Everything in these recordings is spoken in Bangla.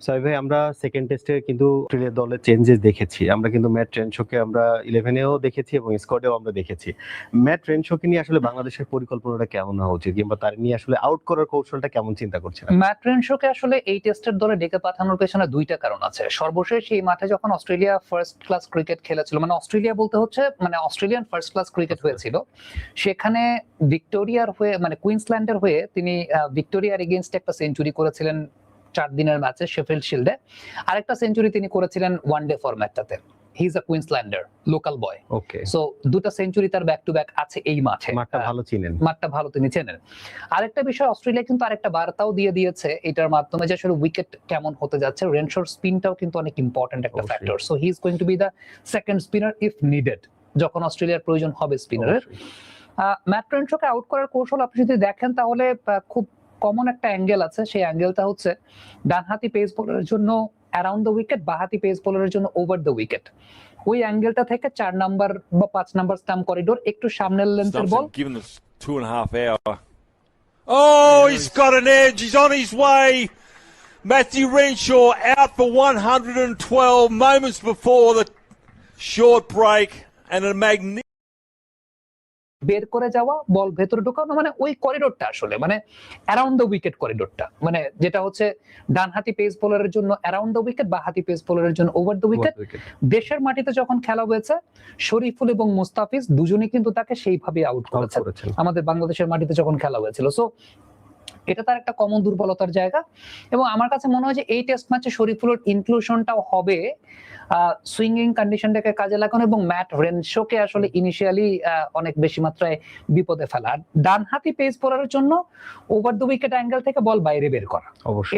সাহেব ভাই, আমরা সেকেন্ড টেস্টে কিন্তু অস্ট্রেলিয়া দলের চেঞ্জেস দেখেছি। আমরা কিন্তু ম্যাট রেনশোকে আমরা 11-এও দেখেছি এবং স্কোয়াডেও আমরা দেখেছি। ম্যাট রেনশোকে নিয়ে আসলে বাংলাদেশের পরিকল্পনাটা কেমন হওয়া উচিত, কিংবা তার নিয়ে আসলে আউট করার কৌশলটা কেমন চিন্তা করছেন? ম্যাট রেনশোকে আসলে এই টেস্টের দলে ডেকে পাঠানোর পেছনে দুইটা কারণ আছে। সর্বশেষ এই মাঠে যখন অস্ট্রেলিয়া ফার্স্ট ক্লাস ক্রিকেট খেলেছিল, মানে অস্ট্রেলিয়া বলতে হচ্ছে মানে অস্ট্রেলিয়ান ফার্স্ট ক্লাস ক্রিকেট হয়েছিল, সেখানে ভিক্টোরিয়ার হয়ে মানে কুইন্সল্যান্ডের হয়ে তিনি ভিক্টোরিয়ার এগেইনস্টে একটা সেঞ্চুরি করেছিলেন 4 দিনের ম্যাচে শেফিল্ড শিল্ডে। আরেকটা সেঞ্চুরি তিনি করেছিলেন ওয়ানডে ফরম্যাটটাতে। He is a Queenslander, local boy. Okay, so দুটো সেঞ্চুরি তার ব্যাক টু ব্যাক আছে এই মাঠে। মাঠটা ভালো চিনেন। মাঠটা ভালো তিনি চেনেন। আরেকটা বিষয়, অস্ট্রেলিয়া কিন্তু আরেকটা বার্তাও দিয়ে দিয়েছে এটার মাধ্যমে যে আসলে উইকেট কেমন হতে যাচ্ছে। রেনশোর স্পিনটাও কিন্তু অনেক ইম্পর্টেন্ট একটা factor. So he is going to B the second spinner if needed, যখন অস্ট্রেলিয়ার প্রয়োজন হবে স্পিনারের। ম্যাট রেনশোকে আউট করার কৌশল আপনি যদি দেখেন তাহলে খুব কমন একটা অ্যাঙ্গেল আছে। সেই অ্যাঙ্গেলটা হচ্ছে ডানহাতি পেস বোলারের জন্য অ্যারাউন্ড দ্য উইকেট, বাঁহাতি পেস বোলারের জন্য ওভার দ্য উইকেট। ওই অ্যাঙ্গেলটা থেকে 4 নাম্বার বা 5 নাম্বার স্টাম্প করিডোর একটু সামনের লেন্থের বল। Given us 2.5 hour. Oh, he's got an edge. He's on his way. Matthew Renshaw out for 112 moments before the short break, and a magnificent বের করে যাওয়া, বল ভেতরে ঢোকানো, মানে ওই করিডোরটা আসলে মানে অ্যারাউন্ড দ্য উইকেট করিডোরটা, মানে যেটা হচ্ছে ডানহাতি পেস বোলারের জন্য অ্যারাউন্ড দ্য উইকেট, বাঁহাতি পেস বোলারের জন্য ওভার দ্য উইকেট। দেশের মাটিতে যখন খেলা হয়েছে শরীফুল এবং মুস্তাফিজ দুজনেই কিন্তু তাকে সেইভাবে আউট করেছেন আমাদের বাংলাদেশের মাটিতে যখন খেলা হয়েছিল। সো এটা তার একটা কমন দুর্বলতার জায়গা। এবং আমার কাছে মনে হয় যে এই টেস্ট ম্যাচে শরীফুলের ইনক্লুশনটাও হবে সুইঙ্গিং কন্ডিশনটাকে কাজে লাগানো এবং ম্যাট রেনশোকে আসলে ইনিশিয়ালি অনেক বেশি মাত্রায় বিপদে ফেলা। আর ডানহাতি পেস বোলারের জন্য ওভার দ্য উইকেট অ্যাঙ্গেল থেকে বল বাইরে বের করা,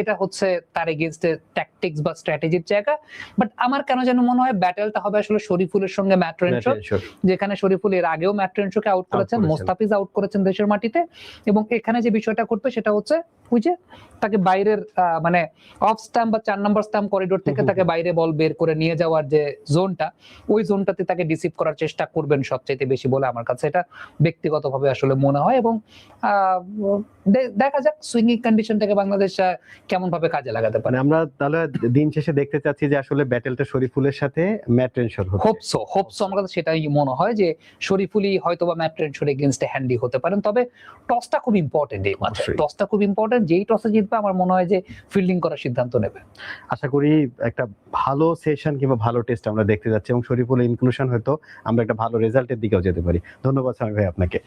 এটা হচ্ছে তার এগেইনস্টে ট্যাকটিক্স বা স্ট্র্যাটেজির জায়গা। বাট আমার কেন যেন মনে হয় ব্যাটেলটা হবে আসলে শরীফুলের সঙ্গে ম্যাট রেনশো, যেখানে শরীফুল এর আগেও ম্যাট রেনশোকে আউট করেছেন, মুস্তাফিজ আউট করেছেন দেশের মাটিতে। এবং এখানে যে বিষয়টা করবে সেটা হচ্ছে ওই যে তাকে বাইরের মানে অফ স্টাম্প বা 4 নাম্বার স্টাম্প করিডোর থেকে তাকে বাইরে বল বের করে নিয়ে যাওয়ার যে জোনটা, ওই জোনটাতে তাকে ডিসিভ করার চেষ্টা করবেন সবচেয়ে বেশি বলে আমার কাছে এটা ব্যক্তিগতভাবে আসলে মনে হয়। এবং দেখা যাক সুইঙ্গিং কন্ডিশনটাকে বাংলাদেশ কেমন ভাবে কাজে লাগাতে পারে। আমরা তাহলে দিন শেষে দেখতে চাচ্ছি যে আসলে ব্যাটেলটা শরীফুলের সাথে ম্যাট রেনশোর হচ্ছে। হোপসো আমার কাছে সেটাই মনে হয় যে শরীফুলই হয়তোবা ম্যাট রেনশোর এগেইনস্টে হ্যান্ডি হতে পারেন। তবে টসটা খুব ইম্পর্টেন্ট এই ম্যাচে, টসটা খুব ইম্পর্টেন্ট। যেই টসে জিতবে আমার মনে হয় যে ফিল্ডিং করার সিদ্ধান্ত নেবে। আশা করি একটা ভালো সেশন কিংবা ভালো টেস্ট আমরা দেখতে যাচ্ছি এবং শরীফুলের ইনক্লুশন হয়তো আমরা একটা ভালো রেজাল্টের দিকেও যেতে পারি। ধন্যবাদ সামি ভাই আপনাকে।